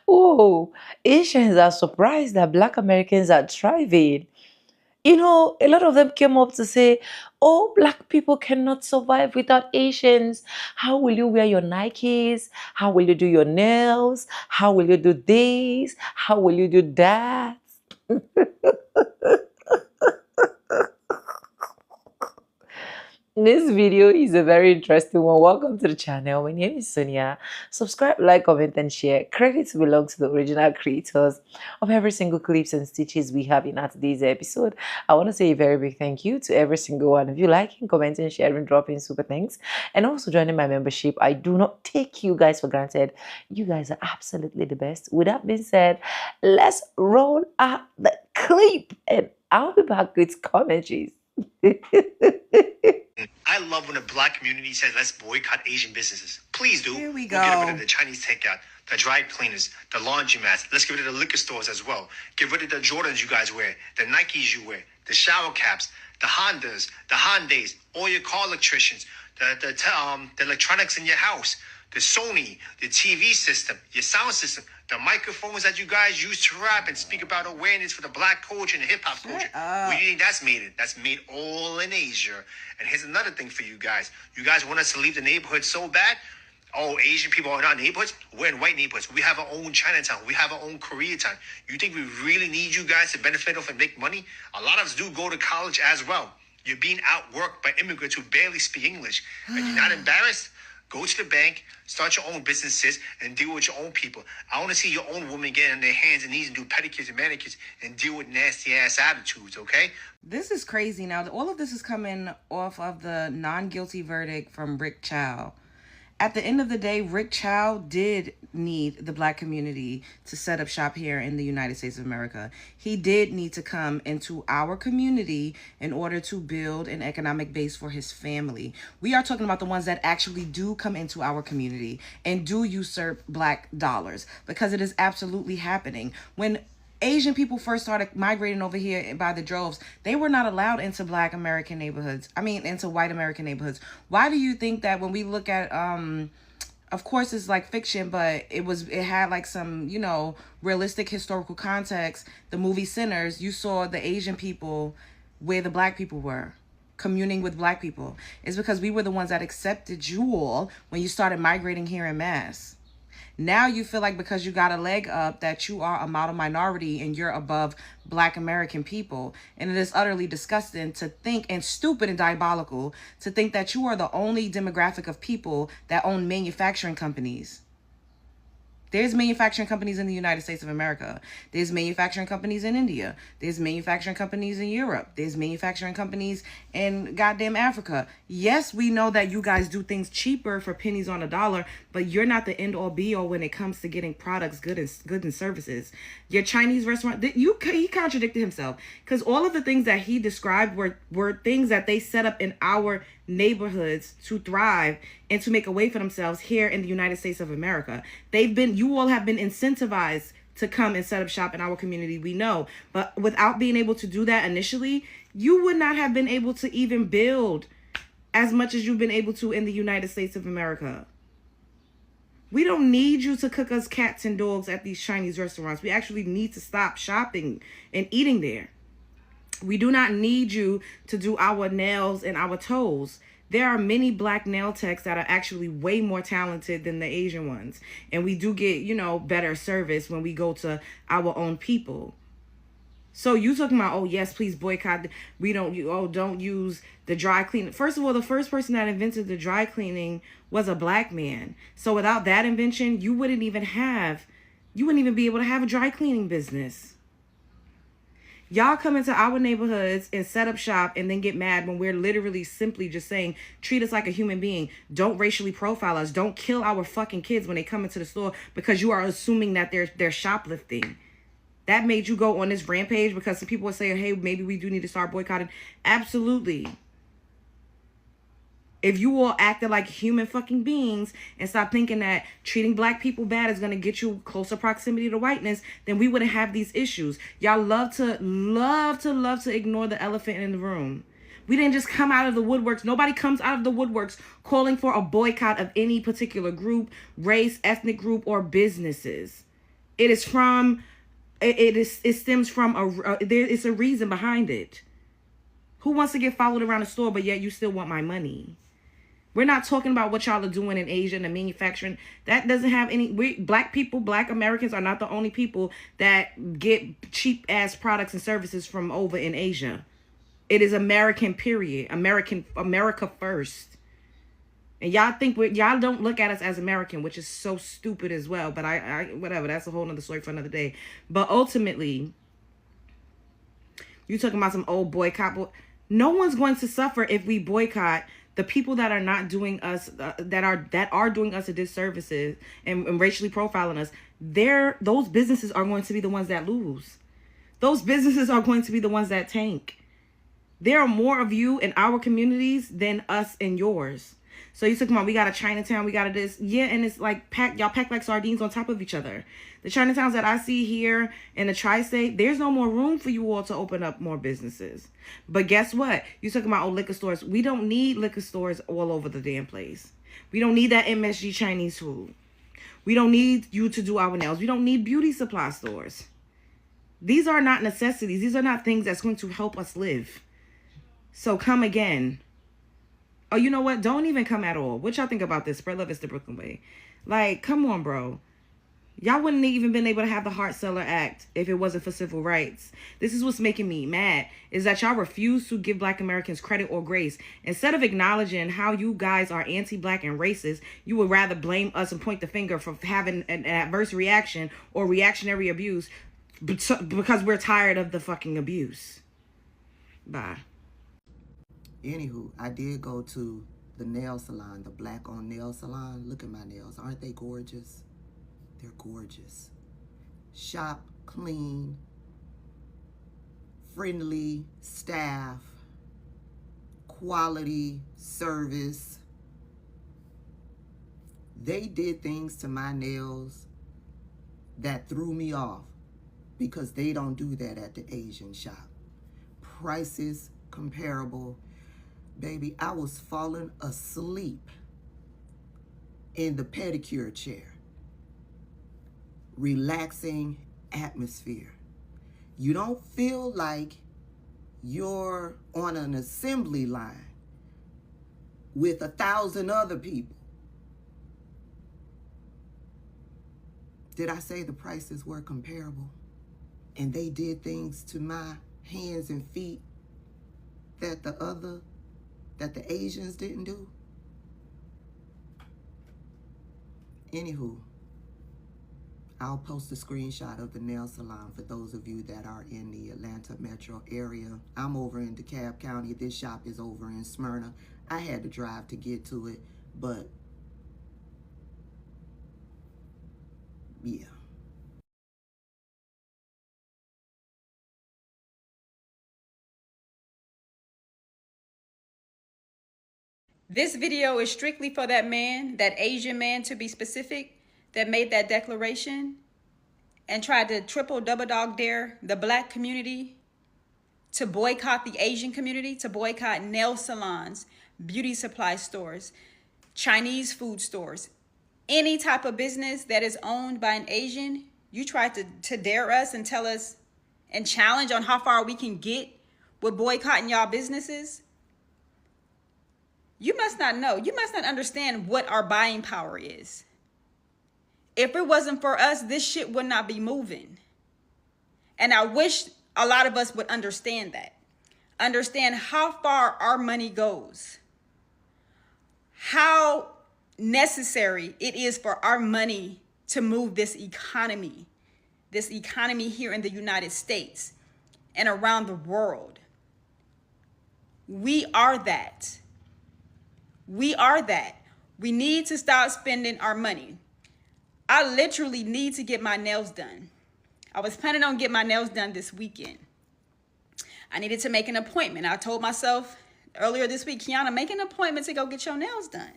Oh, Asians are surprised that Black Americans are thriving. You know, a lot of them came up to say, oh, Black people cannot survive without Asians. How will you wear your Nikes? How will you do your nails? How will you do this? How will you do that? This video is a very interesting one. Welcome to the channel. My name is Sonia. Subscribe, like, comment, and share. Credits belong to the original creators of every single clips and stitches we have in our today's episode. I want to say a very big thank you to every single one of you liking, commenting, sharing, dropping super thanks, and also joining my membership. I do not take you guys for granted. You guys are absolutely the best. With that being said, let's roll out the clip, and I'll be back with commentaries. I love when the Black community says, let's boycott Asian businesses. Please do. Here we We'll get rid go. of the Chinese takeout, the dry cleaners, the laundromats. Let's get rid of the liquor stores as well. Get rid of the Jordans you guys wear, the Nikes you wear, the shower caps, the Hondas, the Hyundais, all your car electricians, the electronics in your house, the Sony, the TV system, your sound system, the microphones that you guys use to rap and speak about awareness for the Black culture and the hip hop culture. up. Where do you think that's made? That's made all in Asia. And here's another thing for you guys. You guys want us to leave the neighborhood so bad? Oh, Asian people are in our neighborhoods? We're in white neighborhoods. We have our own Chinatown. We have our own Koreatown. You think we really need you guys to benefit off and make money? A lot of us do go to college as well. You're being outworked by immigrants who barely speak English. And you're not embarrassed? Go to the bank, start your own businesses, and deal with your own people. I want to see your own women get on their hands and knees and do pedicures and manicures and deal with nasty ass attitudes, okay? This is crazy. Now, all of this is coming off of the non-guilty verdict from Rick Chow. At the end of the day, Rick Chow did need the Black community to set up shop here in the United States of America. He did need to come into our community in order to build an economic base for his family. We are talking about the ones that actually do come into our community and do usurp Black dollars, because it is absolutely happening. When Asian people first started migrating over here by the droves, they were not allowed into Black American neighborhoods. I mean, into white American neighborhoods. Why do you think that when we look at, of course it's like fiction, but it had like some, you know, realistic historical context. The movie Sinners, you saw the Asian people where the Black people were communing with Black people. It's because we were the ones that accepted you all when you started migrating here en masse. Now you feel like because you got a leg up that you are a model minority and you're above Black American people. And it is utterly disgusting to think, and stupid and diabolical to think that you are the only demographic of people that own manufacturing companies. There's manufacturing companies in the United States of America. There's manufacturing companies in India. There's manufacturing companies in Europe. There's manufacturing companies in goddamn Africa. Yes, we know that you guys do things cheaper for pennies on a dollar, but you're not the end all be all when it comes to getting products, goods and services. Your Chinese restaurant, he contradicted himself, because all of the things that he described were things that they set up in our neighborhoods to thrive and to make a way for themselves here in the United States of America. You all have been incentivized to come and set up shop in our community, we know. But without being able to do that initially, you would not have been able to even build as much as you've been able to in the United States of America. We don't need you to cook us cats and dogs at these Chinese restaurants. We actually need to stop shopping and eating there. We do not need you to do our nails and our toes. There are many Black nail techs that are actually way more talented than the Asian ones. And we do get, you know, better service when we go to our own people. So you talking about, oh yes, please boycott. Don't use the dry cleaning. First of all, the first person that invented the dry cleaning was a Black man. So without that invention, you wouldn't even be able to have a dry cleaning business. Y'all come into our neighborhoods and set up shop and then get mad when we're literally simply just saying, treat us like a human being. Don't racially profile us. Don't kill our fucking kids when they come into the store because you are assuming that they're shoplifting. That made you go on this rampage because some people were saying, hey, maybe we do need to start boycotting. Absolutely. If you all acted like human fucking beings and stop thinking that treating black people bad is going to get you closer proximity to whiteness, then we wouldn't have these issues. Y'all love to ignore the elephant in the room. We didn't just come out of the woodworks. Nobody comes out of the woodworks calling for a boycott of any particular group, race, ethnic group, or businesses. It stems from it's a reason behind it. Who wants to get followed around the store, but yet you still want my money? We're not talking about what y'all are doing in Asia and the manufacturing. That doesn't have any... Black people, Black Americans are not the only people that get cheap-ass products and services from over in Asia. It is American, period. America first. And y'all don't look at us as American, which is so stupid as well. But whatever, that's a whole nother story for another day. But ultimately, you talking about some old boycott. No one's going to suffer if we boycott the people that are not doing us, that are doing us a disservices and racially profiling us. Those businesses are going to be the ones that lose. Those businesses are going to be the ones that tank. There are more of you in our communities than us in yours. So you talking about we got a Chinatown, we got a this. Yeah, and it's like y'all pack like sardines on top of each other. The Chinatowns that I see here in the tri-state, there's no more room for you all to open up more businesses. But guess what? You talking about liquor stores. We don't need liquor stores all over the damn place. We don't need that MSG Chinese food. We don't need you to do our nails. We don't need beauty supply stores. These are not necessities. These are not things that's going to help us live. So come again. Oh, you know what? Don't even come at all. What y'all think about this? Spread love is the Brooklyn way. Like, come on, bro. Y'all wouldn't even been able to have the Hart-Celler Act if it wasn't for civil rights. This is what's making me mad, is that y'all refuse to give Black Americans credit or grace. Instead of acknowledging how you guys are anti-Black and racist, you would rather blame us and point the finger for having an adverse reaction or reactionary abuse because we're tired of the fucking abuse. Bye. Anywho, I did go to the nail salon, the Black-owned nail salon. Look at my nails. Aren't they gorgeous? They're gorgeous. Shop, clean, friendly staff, quality service. They did things to my nails that threw me off because they don't do that at the Asian shop. Prices comparable. Baby, I was falling asleep in the pedicure chair. Relaxing atmosphere. You don't feel like you're on an assembly line with 1,000 other people. Did I say the prices were comparable? And they did things to my hands and feet that the Asians didn't do? Anywho, I'll post a screenshot of the nail salon for those of you that are in the Atlanta metro area. I'm over in DeKalb County. This shop is over in Smyrna. I had to drive to get to it, but yeah. This video is strictly for that man, that Asian man to be specific, that made that declaration and tried to triple double dog dare the Black community to boycott the Asian community, to boycott nail salons, beauty supply stores, Chinese food stores, any type of business that is owned by an Asian. You tried to dare us and tell us and challenge on how far we can get with boycotting y'all businesses. You must not know. You must not understand what our buying power is. If it wasn't for us, this shit would not be moving. And I wish a lot of us would understand that. Understand how far our money goes. How necessary it is for our money to move this economy here in the United States and around the world. We are that. We are that. We need to stop spending our money. I literally need to get my nails done. I was planning on getting my nails done this weekend. I needed to make an appointment. I told myself earlier this week, Kiana, make an appointment to go get your nails done.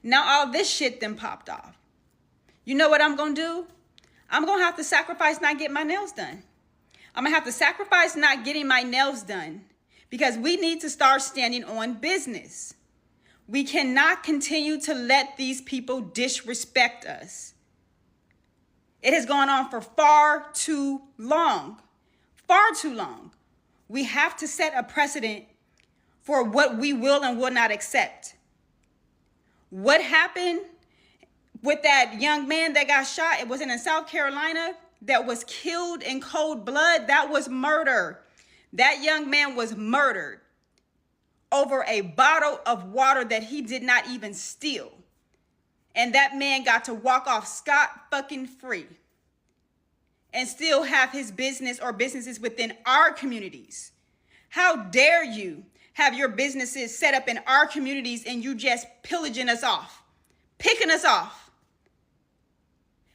Now all this shit then popped off. You know what I'm going to do? I'm going to have to sacrifice not getting my nails done. I'm going to have to sacrifice not getting my nails done because we need to start standing on business. We cannot continue to let these people disrespect us. It has gone on for far too long. Far too long. We have to set a precedent for what we will and will not accept. What happened with that young man that got shot? It was in South Carolina that was killed in cold blood. That was murder. That young man was murdered over a bottle of water that he did not even steal. And that man got to walk off scot-fucking-free and still have his business or businesses within our communities. How dare you have your businesses set up in our communities and you just pillaging us off, picking us off.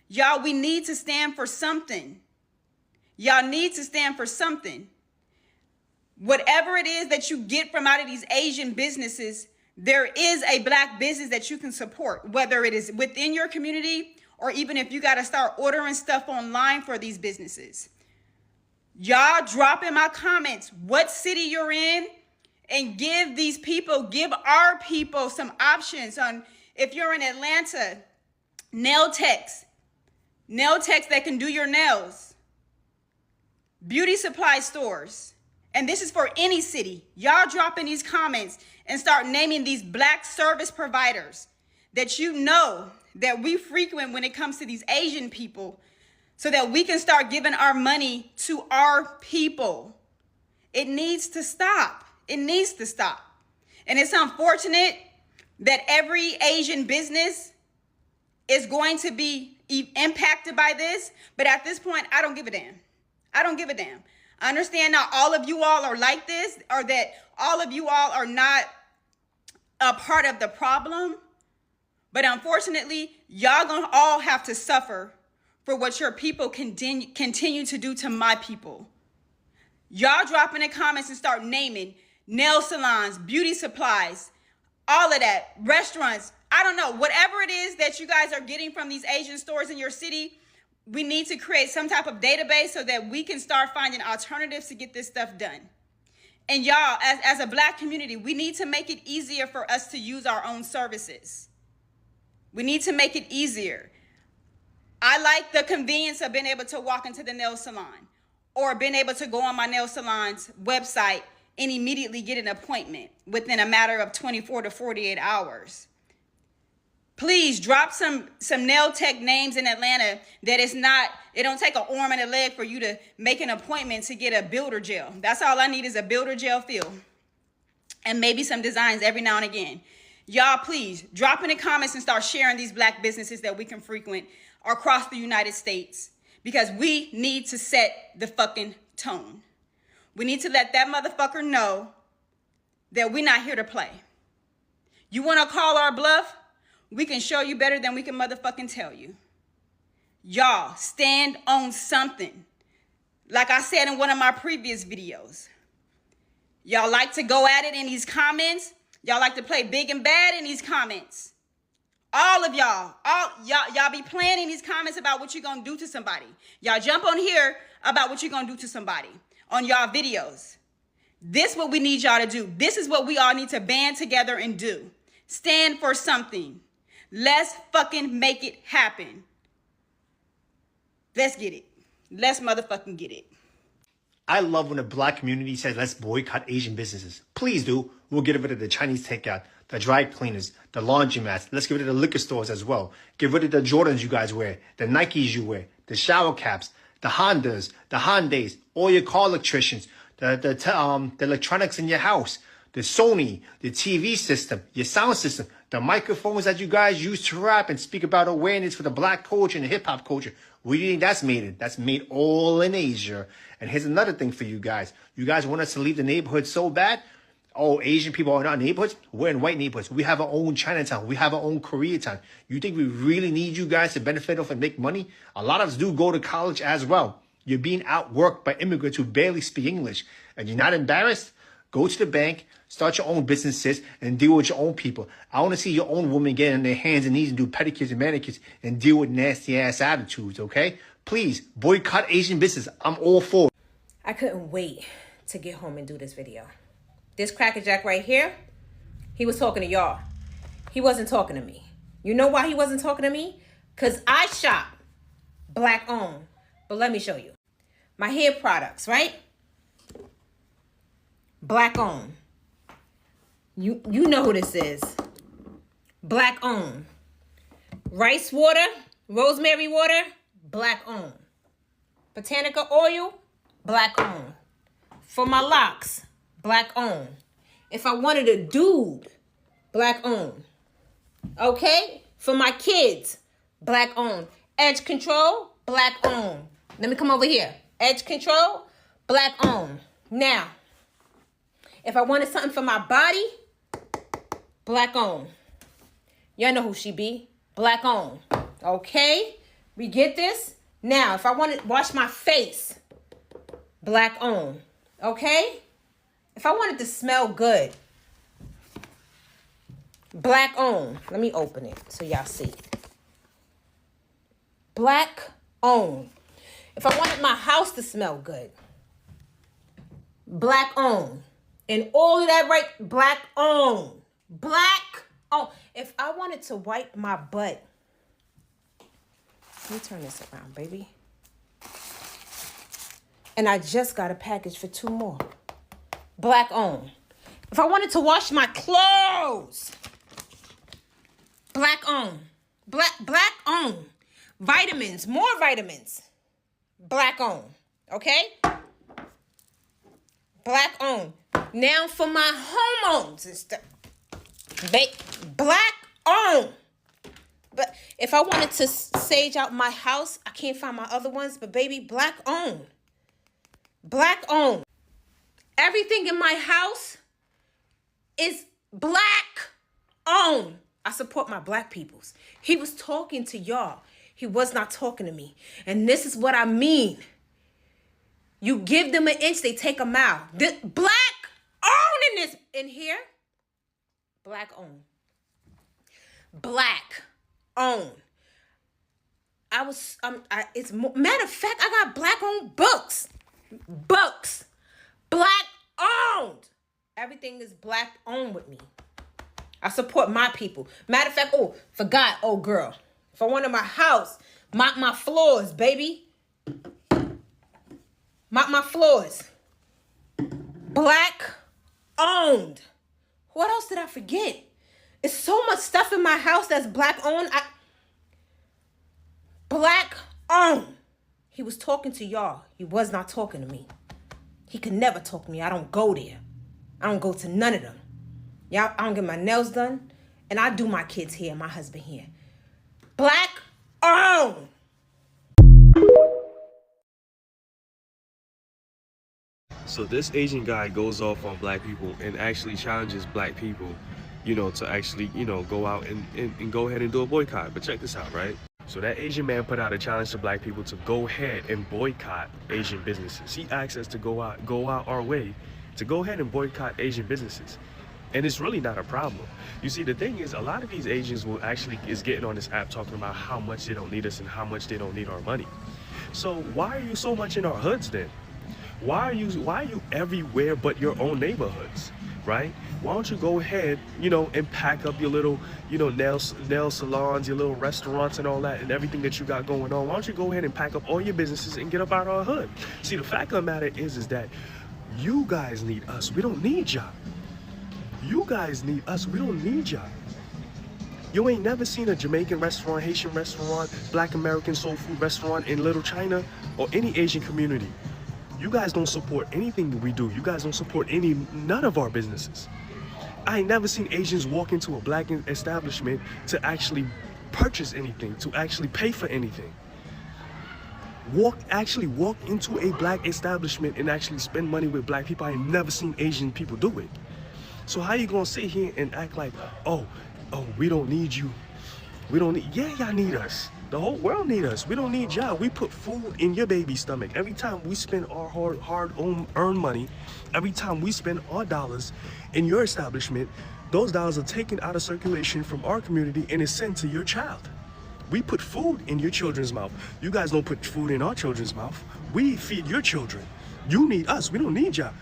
Y'all, we need to stand for something. Y'all need to stand for something. Whatever it is that you get from out of these Asian businesses, there is a Black business that you can support, whether it is within your community or even if you got to start ordering stuff online for these businesses. Y'all drop in my comments what city you're in and give these people, give our people some options on if you're in Atlanta, nail techs that can do your nails, beauty supply stores. And this is for any city. Y'all drop in these comments and start naming these Black service providers that you know that we frequent when it comes to these Asian people so that we can start giving our money to our people. It needs to stop. It needs to stop. And it's unfortunate that every Asian business is going to be impacted by this. But at this point, I don't give a damn. I don't give a damn. I understand not all of you all are like this or that all of you all are not a part of the problem. But unfortunately, y'all gonna all have to suffer for what your people continue to do to my people. Y'all drop in the comments and start naming nail salons, beauty supplies, all of that, restaurants. I don't know, whatever it is that you guys are getting from these Asian stores in your city, we need to create some type of database so that we can start finding alternatives to get this stuff done. And y'all, as a Black community, we need to make it easier for us to use our own services. We need to make it easier. I like the convenience of being able to walk into the nail salon or being able to go on my nail salon's website and immediately get an appointment within a matter of 24 to 48 hours. Please drop some nail tech names in Atlanta that it's not, it don't take an arm and a leg for you to make an appointment to get a builder gel. That's all I need is a builder gel fill and maybe some designs every now and again. Y'all, please drop in the comments and start sharing these Black businesses that we can frequent across the United States because we need to set the fucking tone. We need to let that motherfucker know that we're not here to play. You want to call our bluff? We can show you better than we can motherfucking tell you. Y'all, stand on something. Like I said in one of my previous videos. Y'all like to go at it in these comments. Y'all like to play big and bad in these comments. All of y'all, y'all be playing in these comments about what you're going to do to somebody. Y'all jump on here about what you're going to do to somebody on y'all videos. This is what we need y'all to do. This is what we all need to band together and do. Stand for something. Let's fucking make it happen. Let's get it. Let's motherfucking get it. I love when the Black community says, let's boycott Asian businesses. Please do. We'll get rid of the Chinese takeout, the dry cleaners, the laundromats. Let's get rid of the liquor stores as well. Get rid of the Jordans you guys wear, the Nikes you wear, the shower caps, the Hondas, the Hyundais, all your car electricians, the electronics in your house, the Sony, the TV system, your sound system, the microphones that you guys use to rap and speak about awareness for the Black culture and the hip hop culture. What do you think that's made in? That's made all in Asia. And here's another thing for you guys. You guys want us to leave the neighborhood so bad? Oh, Asian people are not neighborhoods? We're in white neighborhoods. We have our own Chinatown. We have our own Koreatown. You think we really need you guys to benefit off and make money? A lot of us do go to college as well. You're being outworked by immigrants who barely speak English. And you're not embarrassed? Go to the bank, start your own businesses, and deal with your own people. I want to see your own women get on their hands and knees and do pedicures and manicures and deal with nasty ass attitudes, okay? Please, boycott Asian business. I'm all for it. I couldn't wait to get home and do this video. This crackerjack right here, he was talking to y'all. He wasn't talking to me. You know why he wasn't talking to me? Because I shop black owned. But let me show you. My hair products, right? Black owned. You know who this is. Black owned. Rice water, rosemary water, black owned. Botanica oil, black owned. For my locks, black owned. If I wanted a dude, black owned. Okay? For my kids, black owned. Edge control, black owned. Let me come over here. Edge control, black owned. Now, if I wanted something for my body, black owned. Y'all know who she be. Black owned. Okay? We get this? Now, if I want to wash my face, black owned. Okay? If I wanted to smell good, black owned. Let me open it so y'all see. Black owned. If I wanted my house to smell good, black owned. And all of that right, black owned. Black owned. If I wanted to wipe my butt, let me turn this around, baby. And I just got a package for 2 more. Black owned. If I wanted to wash my clothes, black owned. Black owned. Vitamins, more vitamins. Black owned. Okay? Black owned. Now for my hormones and stuff. Black owned. But if I wanted to sage out my house, I can't find my other ones, but baby, black owned. Black owned. Everything in my house is black owned. I support my black peoples. He was talking to y'all. He was not talking to me. And this is what I mean. You give them an inch, they take a mile. This black owned in here. Black owned. Black owned. It's matter of fact, I got black owned books. Books. Black owned. Everything is black owned with me. I support my people. Matter of fact, forgot, girl. If I wanted my house, mop my floors, baby. Mop my floors. Black owned. What else did I forget? It's so much stuff in my house that's black owned. Black owned. He was talking to y'all. He was not talking to me. He could never talk to me. I don't go there. I don't go to none of them. Y'all, I don't get my nails done. And I do my kids' hair, my husband hair. Black owned. So this Asian guy goes off on black people and actually challenges black people, to actually, go out and go ahead and do a boycott. But check this out, right? So that Asian man put out a challenge to black people to go ahead and boycott Asian businesses. He asked us to go out our way to go ahead and boycott Asian businesses. And it's really not a problem. You see, the thing is, a lot of these Asians is getting on this app talking about how much they don't need us and how much they don't need our money. So why are you so much in our hoods then? Why are you everywhere but your own neighborhoods, right? Why don't you go ahead, and pack up your little, nail salons, your little restaurants and all that and everything that you got going on. Why don't you go ahead and pack up all your businesses and get up out of our hood? See, the fact of the matter is that you guys need us. We don't need y'all. You guys need us. We don't need y'all. You ain't never seen a Jamaican restaurant, Haitian restaurant, Black American soul food restaurant in Little China or any Asian community. You guys don't support anything that we do. You guys don't support none of our businesses. I ain't never seen Asians walk into a black establishment to actually purchase anything, to actually pay for anything. Actually walk into a black establishment and actually spend money with black people. I ain't never seen Asian people do it. So how you gonna sit here and act like, oh, we don't need you. Yeah, y'all need us. The whole world need us. We don't need y'all. We put food in your baby's stomach. Every time we spend our hard-earned money, every time we spend our dollars in your establishment, those dollars are taken out of circulation from our community and is sent to your child. We put food in your children's mouth. You guys don't put food in our children's mouth. We feed your children. You need us. We don't need y'all.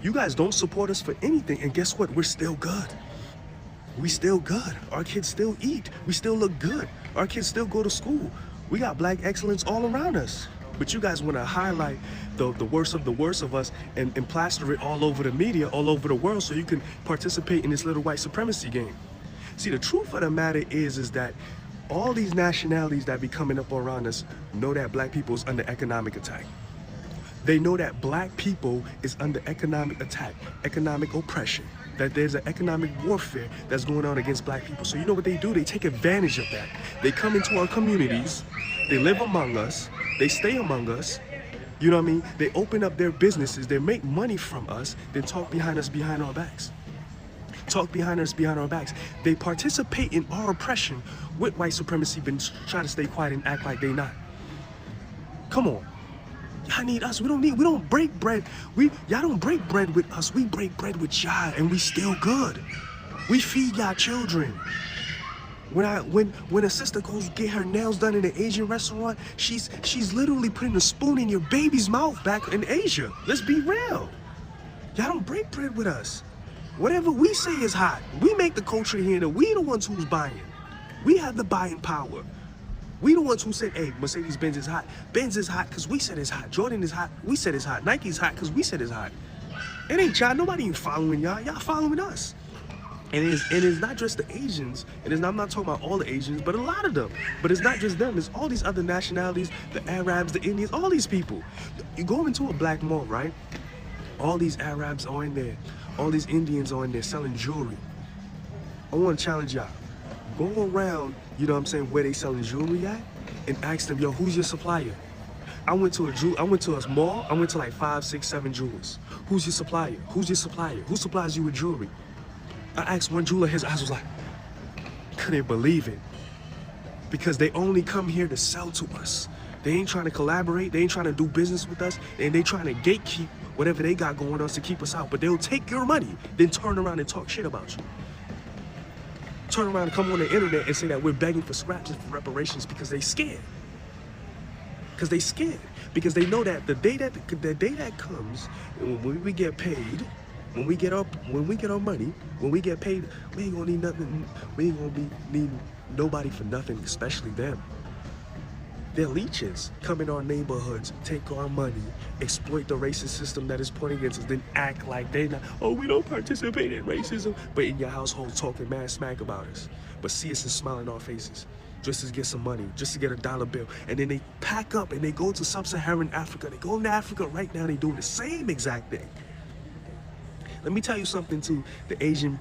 You guys don't support us for anything. And guess what? We're still good. We still good. Our kids still eat. We still look good. Our kids still go to school. We got black excellence all around us. But you guys want to highlight the worst of us and plaster it all over the media, all over the world, so you can participate in this little white supremacy game. See, the truth of the matter is that all these nationalities that be coming up around us know that black people is under economic attack. They know that black people is under economic attack, economic oppression, that there's an economic warfare that's going on against black people. So you know what they do? They take advantage of that. They come into our communities, they live among us, they stay among us, you know what I mean? They open up their businesses, they make money from us, then talk behind us behind our backs. Talk behind us behind our backs. They participate in our oppression with white supremacy, but try to stay quiet and act like they not. Come on. Y'all need us. We don't break bread. Y'all don't break bread with us. We break bread with y'all, and we still good. We feed y'all children. When a sister goes get her nails done in an Asian restaurant, she's literally putting a spoon in your baby's mouth back in Asia. Let's be real. Y'all don't break bread with us. Whatever we say is hot. We make the culture here, and we the ones who's buying. We have the buying power. We the ones who said, hey, Mercedes-Benz is hot. Benz is hot because we said it's hot. Jordan is hot. We said it's hot. Nike's hot because we said it's hot. It ain't y'all. Nobody ain't following y'all. Y'all following us. And it's not just the Asians. I'm not talking about all the Asians, but a lot of them. But it's not just them. It's all these other nationalities, the Arabs, the Indians, all these people. You go into a black mall, right? All these Arabs are in there. All these Indians are in there selling jewelry. I want to challenge y'all. Go around, you know what I'm saying, where they selling jewelry at, and ask them, yo, who's your supplier? I went to a mall, I went to like 5, 6, 7 jewelers. Who's your supplier? Who's your supplier? Who supplies you with jewelry? I asked one jeweler, his eyes was like, couldn't believe it. Because they only come here to sell to us. They ain't trying to collaborate, they ain't trying to do business with us, and they trying to gatekeep whatever they got going on to keep us out. But they'll take your money, then turn around and talk shit about you. Turn around and come on the internet and say that we're begging for scraps and for reparations because they scared. Because they know that the day that comes, when we get paid, when we get our money, when we get paid, we ain't gonna need nothing. We ain't gonna need nobody for nothing, especially them. They're leeches. Come in our neighborhoods, take our money, exploit the racist system that is pointing against us, then act like they not, oh, we don't participate in racism, but in your household talking mad smack about us. But see us and smile in our faces, just to get some money, just to get a dollar bill. And then they pack up and they go to sub-Saharan Africa. They go into Africa right now, they doing the same exact thing. Let me tell you something too, that Asian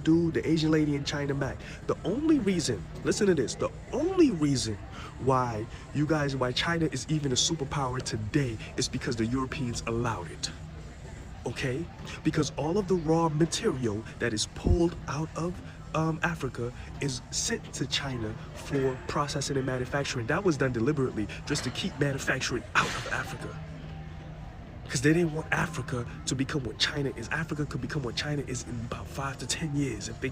dude, the Asian lady in China Mac. The only reason, listen to this, the only reason why China is even a superpower today is because the Europeans allowed it. Okay? Because all of the raw material that is pulled out of Africa is sent to China for processing and manufacturing. That was done deliberately just to keep manufacturing out of Africa. Because they didn't want Africa to become what China is. Africa could become what China is in about 5 to 10 years if they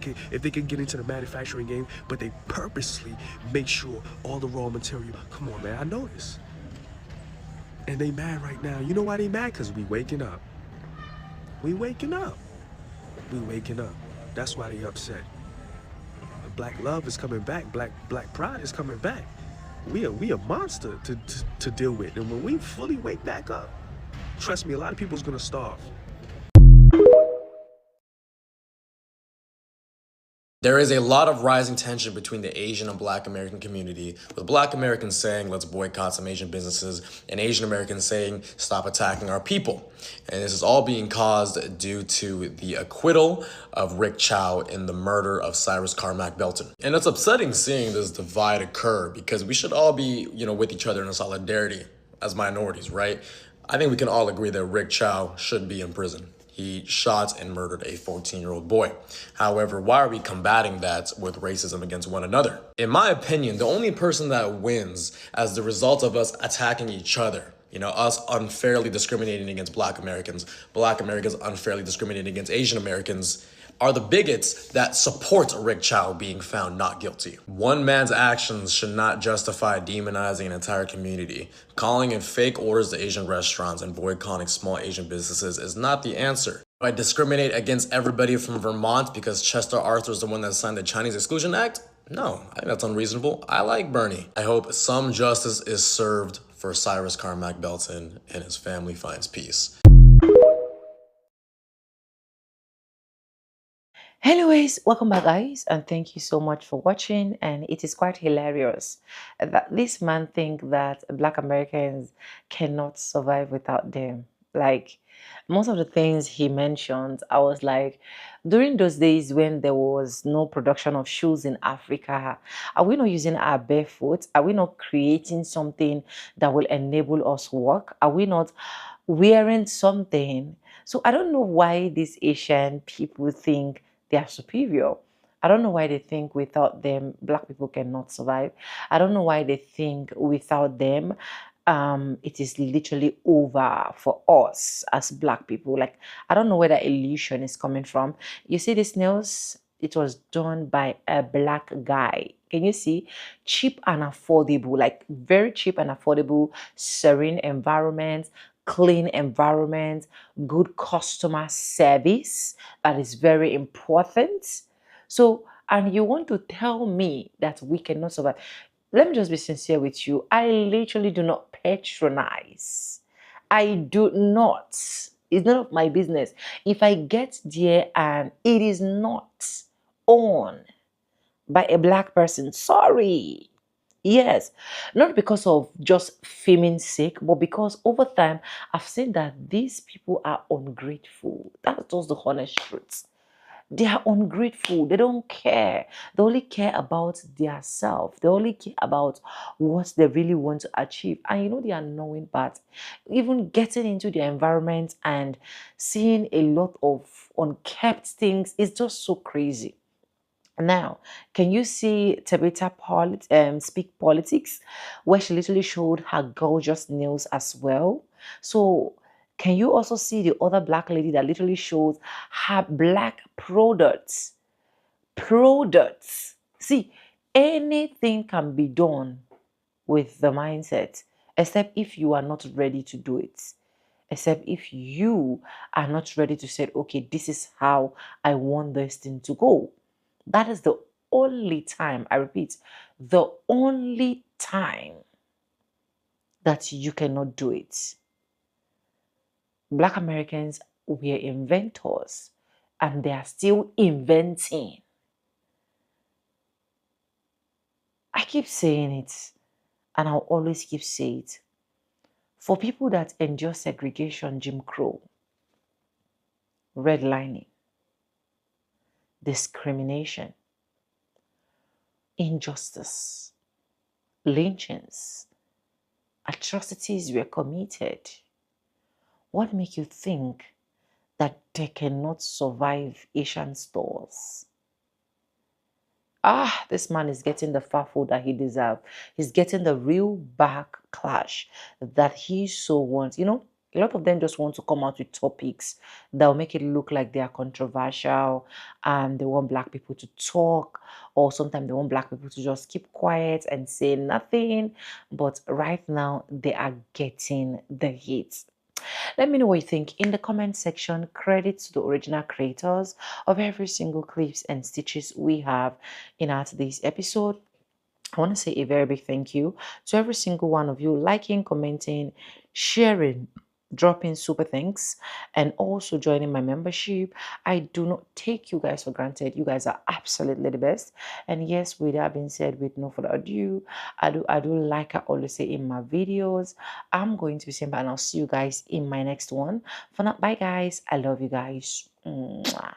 can get into the manufacturing game. But they purposely make sure all the raw material. Come on, man, I know this. And they mad right now. You know why they mad? Because we waking up. We waking up. That's why they upset. Black love is coming back. Black pride is coming back. We a monster to deal with. And when we fully wake back up, trust me, a lot of people's gonna starve. There is a lot of rising tension between the Asian and Black American community, with Black Americans saying, let's boycott some Asian businesses, and Asian Americans saying, stop attacking our people. And this is all being caused due to the acquittal of Rick Chow in the murder of Cyrus Carmack Belton. And it's upsetting seeing this divide occur, because we should all be, with each other in solidarity as minorities, right? I think we can all agree that Rick Chow should be in prison. He shot and murdered a 14-year-old boy. However, why are we combating that with racism against one another? In my opinion, the only person that wins as the result of us attacking each other, us unfairly discriminating against Black Americans unfairly discriminating against Asian Americans, are the bigots that support Rick Chow being found not guilty. One man's actions should not justify demonizing an entire community. Calling in fake orders to Asian restaurants and boycotting small Asian businesses is not the answer. Do I discriminate against everybody from Vermont because Chester Arthur is the one that signed the Chinese Exclusion Act? No, I think that's unreasonable. I like Bernie. I hope some justice is served for Cyrus Carmack Belton and his family finds peace. Anyways, welcome back, guys, and thank you so much for watching. And it is quite hilarious that this man think that Black Americans cannot survive without them. Like, most of the things he mentioned, I was like, during those days when there was no production of shoes in Africa, are we not using our bare foot? Are we not creating something that will enable us work? Are we not wearing something? So I don't know why these Asian people think they are superior. I don't know why they think without them Black people cannot survive. I don't know why they think without them it is literally over for us as Black people. Like, I don't know where that illusion is coming from. You see these nails? It was done by a Black guy. Can you see? Cheap and affordable, like very cheap and affordable, serene environment, clean environment, good customer service. That is very important. So, and you want to tell me that we cannot survive? Let me just be sincere with you. I literally do not patronize. I do not. It's none of my business. If I get there and it is not owned by a Black person, sorry. Yes, not because of just faming sake, but because over time I've seen that these people are ungrateful. That's just the honest truth. They are ungrateful. They don't care. They only care about their self. They only care about what they really want to achieve. And you know the annoying part, even getting into their environment and seeing a lot of unkept things is just so crazy. Now, can you see Tabitha speak politics, where she literally showed her gorgeous nails as well? So, can you also see the other Black lady that literally shows her Black products? Products. See, anything can be done with the mindset, except if you are not ready to do it. Except if you are not ready to say, okay, this is how I want this thing to go. That is the only time, I repeat, the only time that you cannot do it. Black Americans were inventors and they are still inventing. I keep saying it and I'll always keep saying it. For people that endure segregation, Jim Crow, redlining, discrimination, injustice, lynchings, atrocities were committed. What makes you think that they cannot survive Asian stores? This man is getting the fat food that he deserves. He's getting the real backlash that he so wants. You know, a lot of them just want to come out with topics that will make it look like they are controversial and they want Black people to talk, or sometimes they want Black people to just keep quiet and say nothing. But right now, they are getting the hits. Let me know what you think in the comment section. Credit to the original creators of every single clips and stitches we have in our today's episode. I want to say a very big thank you to every single one of you liking, commenting, sharing, dropping super thanks, and also joining my membership. I do not take you guys for granted. You guys are absolutely the best. And yes, with that being said, with no further ado, I do like I always say in my videos, I'm going to be saying bye and I'll see you guys in my next one. For now, bye guys. I love you guys. Mwah.